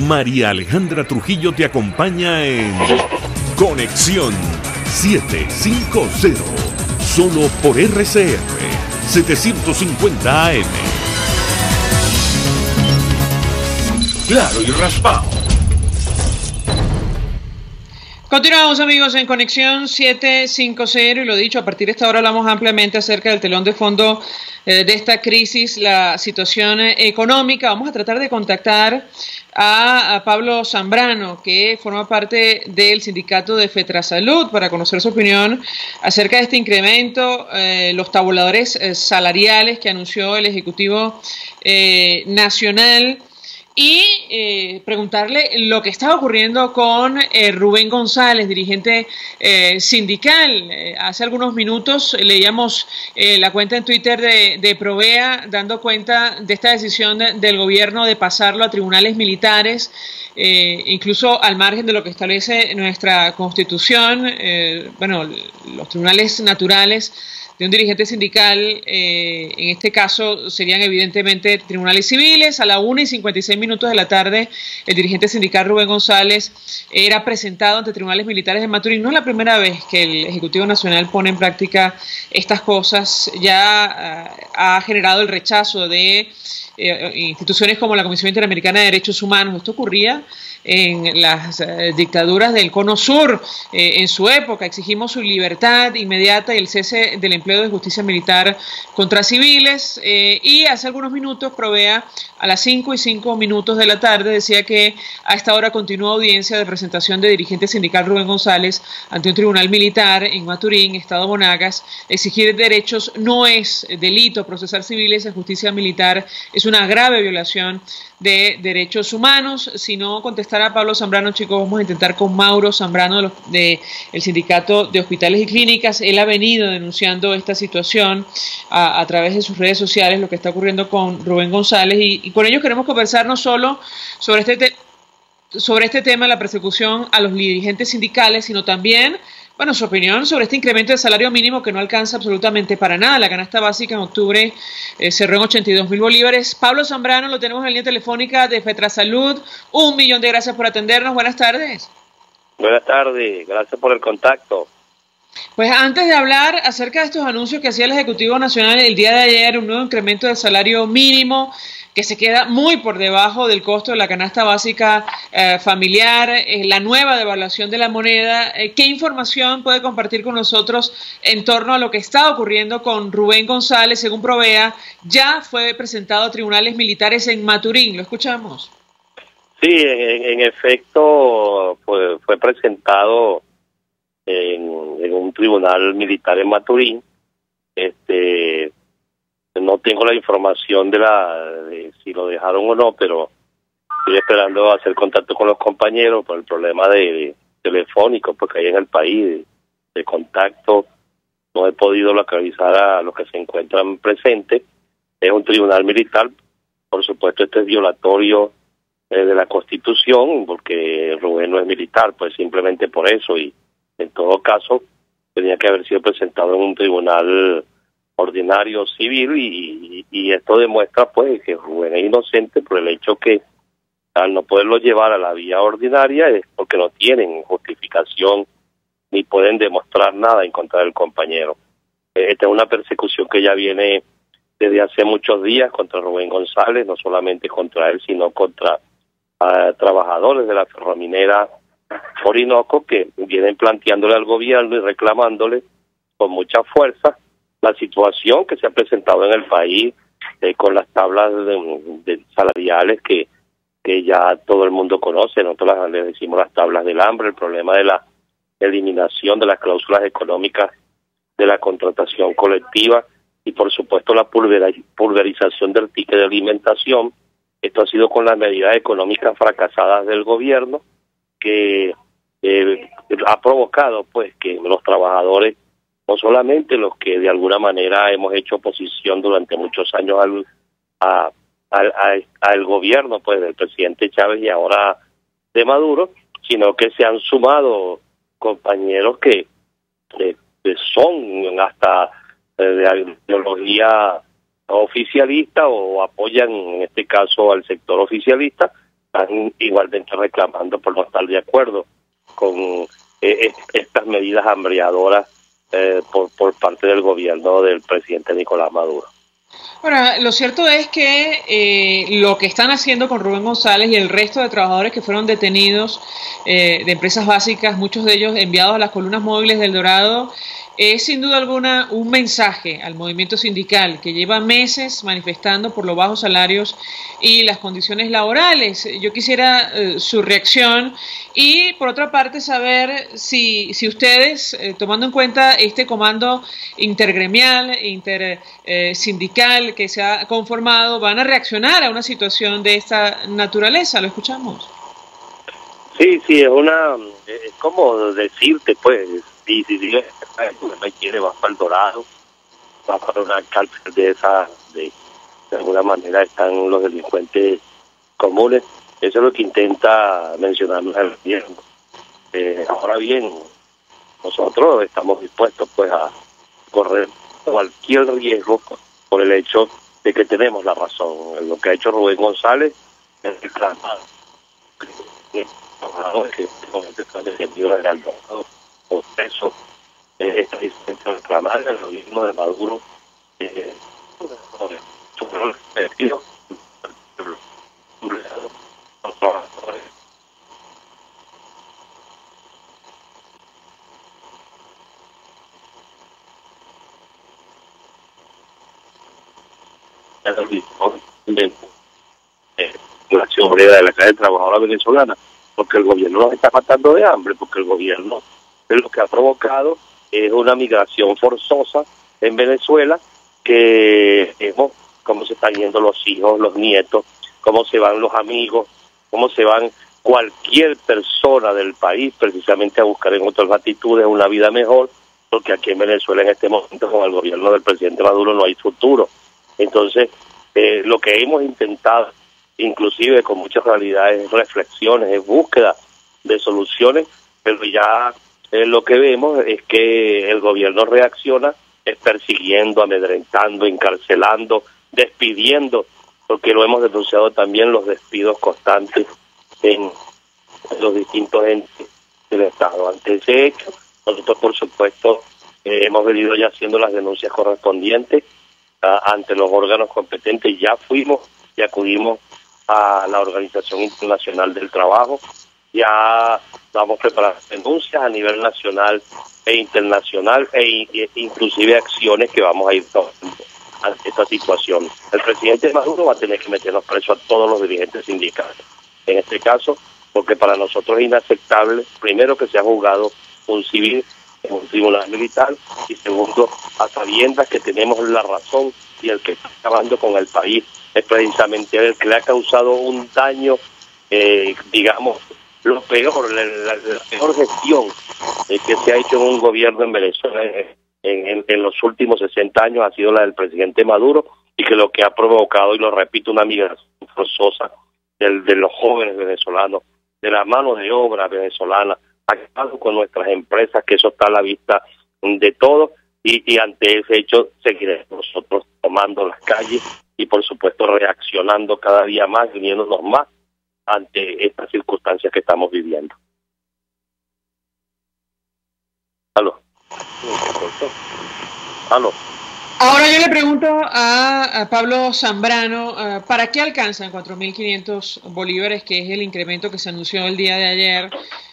María Alejandra Trujillo te acompaña en Conexión 750, solo por RCR 750 AM. Claro y raspado. Continuamos, amigos, en Conexión 750 y lo dicho, a partir de esta hora hablamos ampliamente acerca del telón de fondo de esta crisis, la situación económica. Vamos a tratar de contactar a Pablo Zambrano, que forma parte del sindicato de FETRASalud, para conocer su opinión acerca de este incremento, los tabuladores salariales que anunció el Ejecutivo Nacional. Y preguntarle lo que está ocurriendo con Rubén González, dirigente sindical. Hace algunos minutos leíamos la cuenta en Twitter de Provea dando cuenta de esta decisión del gobierno de pasarlo a tribunales militares, incluso al margen de lo que establece nuestra Constitución. Bueno, los tribunales naturales de un dirigente sindical, en este caso serían evidentemente tribunales civiles. A la 1:56 de la tarde, el dirigente sindical Rubén González era presentado ante tribunales militares de Maturín. No es la primera vez que el Ejecutivo Nacional pone en práctica estas cosas. Ya ha generado el rechazo de instituciones como la Comisión Interamericana de Derechos Humanos. Esto ocurría en las dictaduras del Cono Sur. En su época exigimos su libertad inmediata y el cese del empleo de justicia militar contra civiles, y hace algunos minutos Provea, a las 5:05 de la tarde, decía que a esta hora continúa audiencia de presentación de dirigente sindical Rubén González ante un tribunal militar en Maturín, Estado Monagas. Exigir derechos no es delito, procesar civiles en justicia militar es es una grave violación de derechos humanos. Si no contestara Pablo Zambrano, chicos, vamos a intentar con Mauro Zambrano del Sindicato de Hospitales y Clínicas. Él ha venido denunciando esta situación a través de sus redes sociales, lo que está ocurriendo con Rubén González, y con ellos queremos conversar no solo sobre este tema, la persecución a los dirigentes sindicales, sino también, bueno, su opinión sobre este incremento de salario mínimo que no alcanza absolutamente para nada. La canasta básica en octubre cerró en 82.000 bolívares. Pablo Zambrano, lo tenemos en la línea telefónica de Fetrasalud. 1.000.000 de gracias por atendernos. Buenas tardes. Buenas tardes, gracias por el contacto. Pues antes de hablar acerca de estos anuncios que hacía el Ejecutivo Nacional el día de ayer, un nuevo incremento del salario mínimo que se queda muy por debajo del costo de la canasta básica familiar, la nueva devaluación de la moneda, ¿qué información puede compartir con nosotros en torno a lo que está ocurriendo con Rubén González? Según Provea, ya fue presentado a tribunales militares en Maturín. ¿Lo escuchamos? Sí, en efecto fue presentado en un tribunal militar en Maturín. No tengo la información de si lo dejaron o no, pero estoy esperando hacer contacto con los compañeros por el problema de telefónico porque hay en el país de contacto. No he podido localizar a los que se encuentran presentes. Es un tribunal militar, por supuesto este es violatorio de la Constitución, porque Rubén no es militar, pues simplemente por eso, y en todo caso tenía que haber sido presentado en un tribunal ordinario civil, y esto demuestra pues que Rubén es inocente por el hecho que al no poderlo llevar a la vía ordinaria es porque no tienen justificación ni pueden demostrar nada en contra del compañero. Esta es una persecución que ya viene desde hace muchos días contra Rubén González, no solamente contra él, sino contra trabajadores de la ferrominera Orinoco, que vienen planteándole al gobierno y reclamándole con mucha fuerza la situación que se ha presentado en el país con las tablas de salariales que ya todo el mundo conoce. Nosotros les decimos las tablas del hambre, el problema de la eliminación de las cláusulas económicas de la contratación colectiva y por supuesto la pulverización del ticket de alimentación. Esto ha sido con las medidas económicas fracasadas del gobierno, que ha provocado pues que los trabajadores, no solamente los que de alguna manera hemos hecho oposición durante muchos años al gobierno pues del presidente Chávez y ahora de Maduro, sino que se han sumado compañeros que son hasta de ideología oficialista o apoyan en este caso al sector oficialista, están igualmente reclamando por no estar de acuerdo con estas medidas hambriadoras por parte del gobierno del presidente Nicolás Maduro. Bueno, lo cierto es que lo que están haciendo con Rubén González y el resto de trabajadores que fueron detenidos de empresas básicas, muchos de ellos enviados a las columnas móviles del Dorado, es sin duda alguna un mensaje al movimiento sindical que lleva meses manifestando por los bajos salarios y las condiciones laborales. Yo quisiera su reacción y por otra parte saber si ustedes, tomando en cuenta este comando intergremial, intersindical que se ha conformado, van a reaccionar a una situación de esta naturaleza. ¿Lo escuchamos? Sí, es como decirte pues, si me quiere, va para el Dorado, va para una cárcel de esa, de alguna manera están los delincuentes comunes. Eso es lo que intenta mencionarnos el gobierno. Ahora bien, nosotros estamos dispuestos pues a correr cualquier riesgo por el hecho de que tenemos la razón. Lo que ha hecho Rubén González es reclamar que están defendidos del Dorado o presos. Esta licencia reclamar el gobierno de Maduro la acción obrera de la clase trabajadora venezolana, porque el gobierno nos está matando de hambre, porque el gobierno es lo que ha provocado es una migración forzosa en Venezuela que hemos cómo se están yendo los hijos, los nietos, cómo se van los amigos, cómo se van cualquier persona del país precisamente a buscar en otras latitudes una vida mejor, porque aquí en Venezuela en este momento con el gobierno del presidente Maduro no hay futuro. Entonces, lo que hemos intentado, inclusive con muchas realidades, reflexiones, es búsqueda de soluciones, pero ya lo que vemos es que el gobierno reacciona persiguiendo, amedrentando, encarcelando, despidiendo, porque lo hemos denunciado también, los despidos constantes en los distintos entes del Estado. Ante ese hecho, nosotros por supuesto hemos venido ya haciendo las denuncias correspondientes ante los órganos competentes. Ya fuimos y acudimos a la Organización Internacional del Trabajo, ya vamos preparando denuncias a nivel nacional e internacional inclusive acciones que vamos a ir tomando ante esta situación. El presidente Maduro va a tener que meternos preso a todos los dirigentes sindicales. En este caso, porque para nosotros es inaceptable, primero, que se ha juzgado un civil en un tribunal militar, y segundo, a sabiendas que tenemos la razón y el que está acabando con el país es precisamente el que le ha causado un daño, digamos, lo peor, la peor gestión que se ha hecho en un gobierno en Venezuela en los últimos 60 años ha sido la del presidente Maduro, y que lo que ha provocado, y lo repito, una migración forzosa de los jóvenes venezolanos, de la mano de obra venezolana, acabado con nuestras empresas, que eso está a la vista de todos, y ante ese hecho seguiremos nosotros tomando las calles y por supuesto reaccionando cada día más, uniéndonos más ante estas circunstancias que estamos viviendo. ¿Aló? ¿Aló? Ahora yo le pregunto a Pablo Zambrano, ¿para qué alcanzan 4.500 bolívares, que es el incremento que se anunció el día de ayer?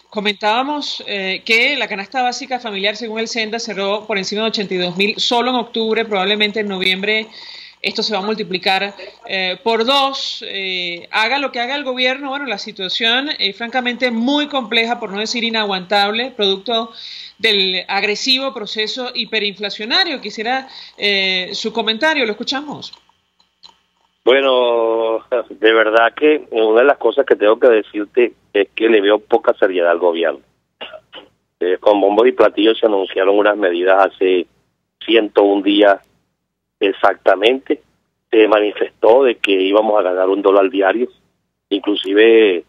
Comentábamos que la canasta básica familiar, según el Senda, cerró por encima de 82.000 solo en octubre. Probablemente en noviembre esto se va a multiplicar por 2. Haga lo que haga el gobierno, bueno, la situación es francamente muy compleja, por no decir inaguantable, producto del agresivo proceso hiperinflacionario. Quisiera su comentario, lo escuchamos. Bueno, de verdad que una de las cosas que tengo que decirte es que le veo poca seriedad al gobierno. Con bombos y platillos se anunciaron unas medidas hace 101 días exactamente. Se manifestó de que íbamos a ganar $1 diario, inclusive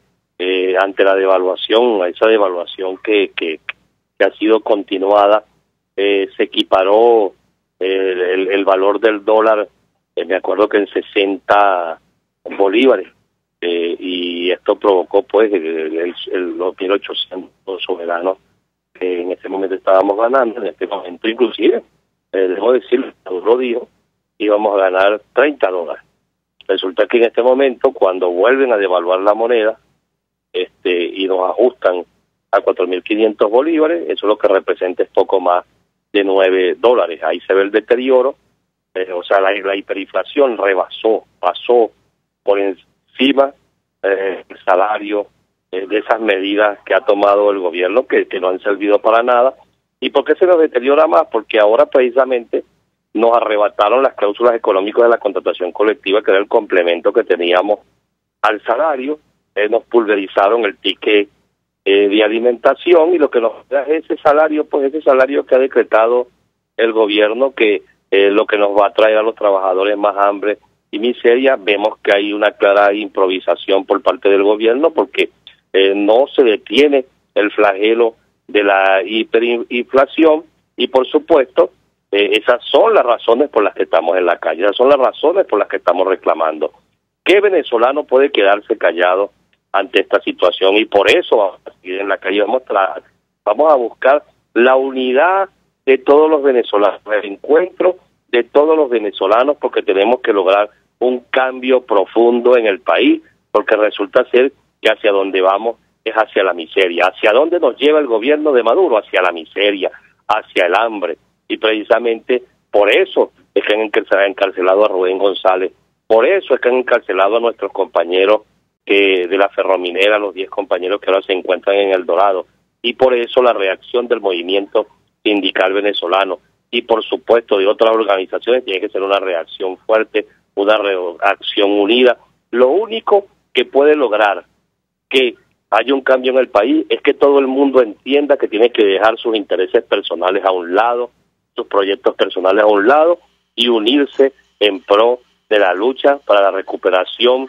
ante la devaluación, esa devaluación que ha sido continuada, se equiparó el valor del dólar, me acuerdo que en 60 bolívares, y esto provocó pues los 1.800 soberanos que en este momento estábamos ganando. En este momento inclusive, debo decir, Maduro dijo, íbamos a ganar $30. Resulta que en este momento, cuando vuelven a devaluar la moneda y nos ajustan a 4.500 bolívares, eso lo que representa es poco más de $9. Ahí se ve el deterioro, o sea, la hiperinflación pasó por encima el salario de esas medidas que ha tomado el gobierno, que no han servido para nada. ¿Y por qué se nos deteriora más? Porque ahora precisamente nos arrebataron las cláusulas económicas de la contratación colectiva, que era el complemento que teníamos al salario. Nos pulverizaron el ticket de alimentación, y lo que nos da es ese salario, pues ese salario que ha decretado el gobierno, que lo que nos va a traer a los trabajadores más hambre y miseria. Vemos que hay una clara improvisación por parte del gobierno, porque no se detiene el flagelo de la hiperinflación, y por supuesto esas son las razones por las que estamos en la calle, esas son las razones por las que estamos reclamando. ¿Qué venezolano puede quedarse callado ante esta situación? Y por eso vamos a seguir en la calle, vamos a buscar la unidad de todos los venezolanos, el encuentro de todos los venezolanos, porque tenemos que lograr un cambio profundo en el país, porque resulta ser que hacia donde vamos es hacia la miseria. ¿Hacia dónde nos lleva el gobierno de Maduro? Hacia la miseria, hacia el hambre. Y precisamente por eso es que han encarcelado a Rubén González, por eso es que han encarcelado a nuestros compañeros de la ferrominera, los 10 compañeros que ahora se encuentran en El Dorado, y por eso la reacción del movimiento sindical venezolano, y por supuesto de otras organizaciones, tiene que ser una reacción fuerte una acción unida. Lo único que puede lograr que haya un cambio en el país es que todo el mundo entienda que tiene que dejar sus intereses personales a un lado, sus proyectos personales a un lado y unirse en pro de la lucha para la recuperación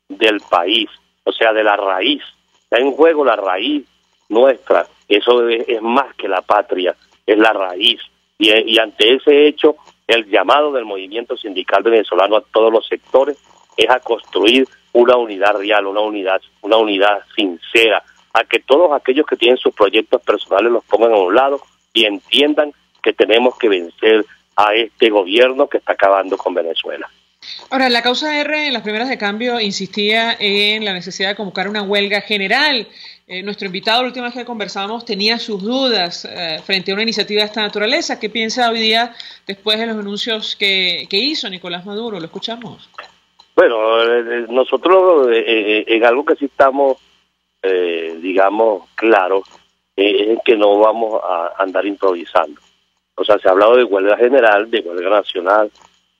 del país, o sea, de la raíz. Está en juego la raíz nuestra, eso es más que la patria, es la raíz. Y ante ese hecho, el llamado del movimiento sindical venezolano a todos los sectores es a construir una unidad real, una unidad sincera, a que todos aquellos que tienen sus proyectos personales los pongan a un lado y entiendan que tenemos que vencer a este gobierno que está acabando con Venezuela. Ahora, la causa R en las primeras de cambio insistía en la necesidad de convocar una huelga general. Nuestro invitado, la última vez que conversamos, tenía sus dudas frente a una iniciativa de esta naturaleza. ¿Qué piensa hoy día después de los anuncios que hizo Nicolás Maduro? Lo escuchamos. Bueno, nosotros en algo que sí estamos, digamos, claros, es que no vamos a andar improvisando. O sea, se ha hablado de huelga general, de huelga nacional,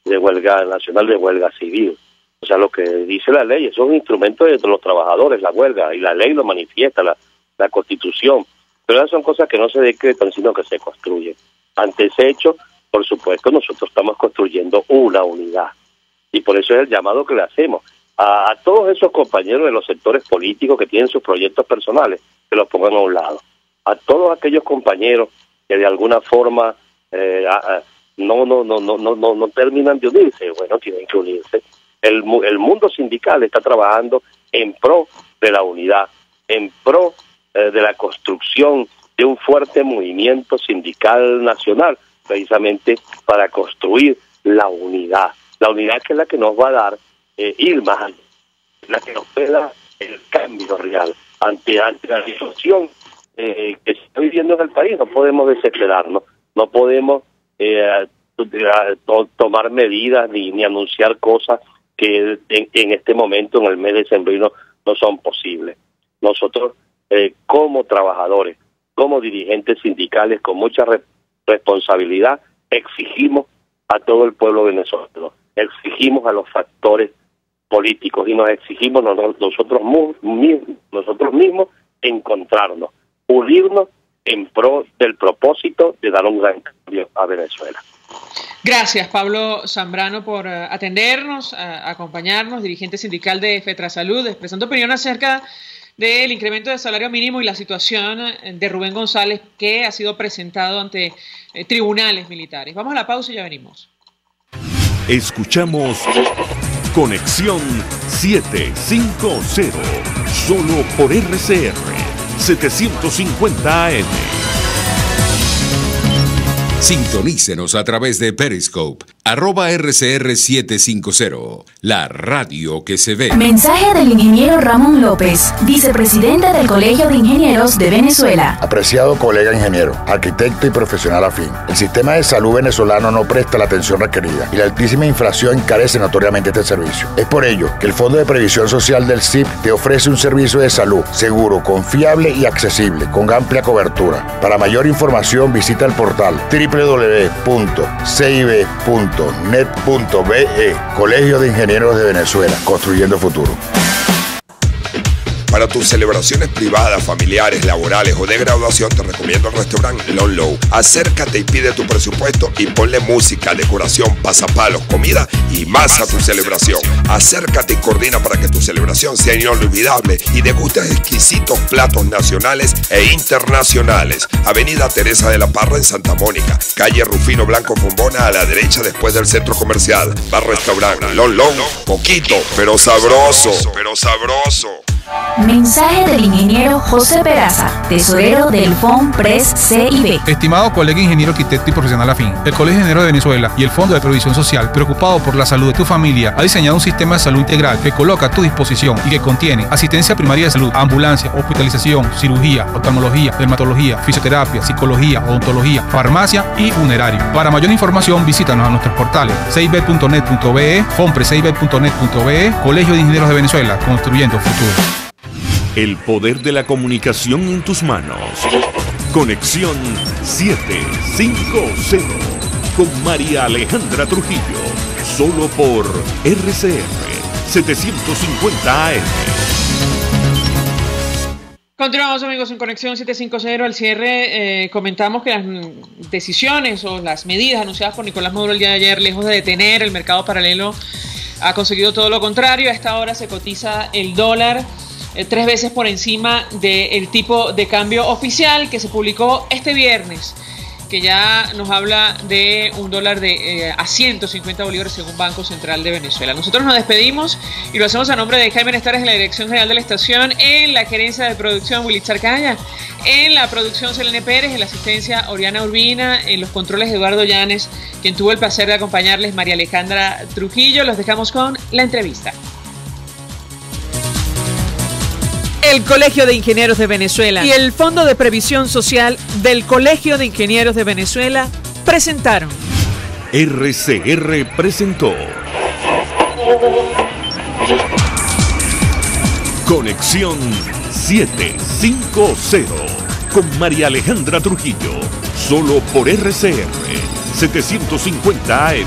de huelga civil. O sea, lo que dice la ley, eso es un instrumento de los trabajadores, la huelga, y la ley lo manifiesta, la Constitución. Pero esas son cosas que no se decretan, sino que se construyen. Ante ese hecho, por supuesto, nosotros estamos construyendo una unidad. Y por eso es el llamado que le hacemos a todos esos compañeros de los sectores políticos que tienen sus proyectos personales, que los pongan a un lado. A todos aquellos compañeros que de alguna forma no terminan de unirse, bueno, tienen que unirse. El mundo sindical está trabajando en pro de la unidad, en pro de la construcción de un fuerte movimiento sindical nacional, precisamente para construir la unidad que es la que nos va a dar ir más allá, la que nos puede dar el cambio real ante la situación que se está viviendo en el país. No podemos desesperarnos, no podemos tomar medidas ni anunciar cosas que en este momento, en el mes de decembrino, no son posibles. Nosotros, como trabajadores, como dirigentes sindicales, con mucha responsabilidad, exigimos a todo el pueblo venezolano, exigimos a los factores políticos y nos exigimos nosotros mismos encontrarnos, unirnos en pro del propósito de dar un gran cambio a Venezuela. Gracias, Pablo Zambrano, por atendernos, acompañarnos, dirigente sindical de FETRASalud, expresando opinión acerca del incremento del salario mínimo y la situación de Rubén González, que ha sido presentado ante tribunales militares. Vamos a la pausa y ya venimos. Escuchamos Conexión 750, solo por RCR 750 AM. Sintonícenos a través de Periscope, @RCR750, la radio que se ve. Mensaje del ingeniero Ramón López, vicepresidente del Colegio de Ingenieros de Venezuela. Apreciado colega ingeniero, arquitecto y profesional afín, el sistema de salud venezolano no presta la atención requerida y la altísima inflación encarece notoriamente este servicio. Es por ello que el Fondo de Previsión Social del CIP te ofrece un servicio de salud seguro, confiable y accesible, con amplia cobertura. Para mayor información visita el portal www.cib.net.be, Colegio de Ingenieros de Venezuela, construyendo futuro. Para tus celebraciones privadas, familiares, laborales o de graduación, te recomiendo el restaurante Lon Low. Acércate y pide tu presupuesto y ponle música, decoración, pasapalos, comida y más a tu celebración. Acércate y coordina para que tu celebración sea inolvidable y degustes exquisitos platos nacionales e internacionales. Avenida Teresa de la Parra en Santa Mónica, calle Rufino Blanco Fombona, a la derecha después del centro comercial. Bar restaurante Lon Low, poquito, pero sabroso. Mensaje del ingeniero José Peraza, tesorero del FONPRES CIB. Estimado colega ingeniero, arquitecto y profesional afín, el Colegio de Ingenieros de Venezuela y el Fondo de Previsión Social, preocupado por la salud de tu familia, ha diseñado un sistema de salud integral que coloca a tu disposición y que contiene asistencia primaria de salud, ambulancia, hospitalización, cirugía, oftalmología, dermatología, fisioterapia, psicología, odontología, farmacia y funerario. Para mayor información, visítanos a nuestros portales cib.net.be, fonprescib.net.be, Colegio de Ingenieros de Venezuela, construyendo futuro. El poder de la comunicación en tus manos. Conexión 750 con María Alejandra Trujillo, solo por RCR 750 AM. Continuamos, amigos, en Conexión 750. Al cierre comentamos que las decisiones o las medidas anunciadas por Nicolás Maduro el día de ayer, lejos de detener el mercado paralelo, ha conseguido todo lo contrario. A esta hora se cotiza el dólar 3 veces por encima del tipo de cambio oficial que se publicó este viernes, que ya nos habla de un dólar a 150 bolívares según Banco Central de Venezuela. Nosotros nos despedimos y lo hacemos a nombre de Jaime Nestares en la dirección general de la estación, en la gerencia de producción Willy Charcaya, en la producción Selene Pérez, en la asistencia Oriana Urbina, en los controles Eduardo Llanes, quien tuvo el placer de acompañarles, María Alejandra Trujillo. Los dejamos con la entrevista. El Colegio de Ingenieros de Venezuela y el Fondo de Previsión Social del Colegio de Ingenieros de Venezuela presentaron. RCR presentó Conexión 750 con María Alejandra Trujillo, solo por RCR 750 AM.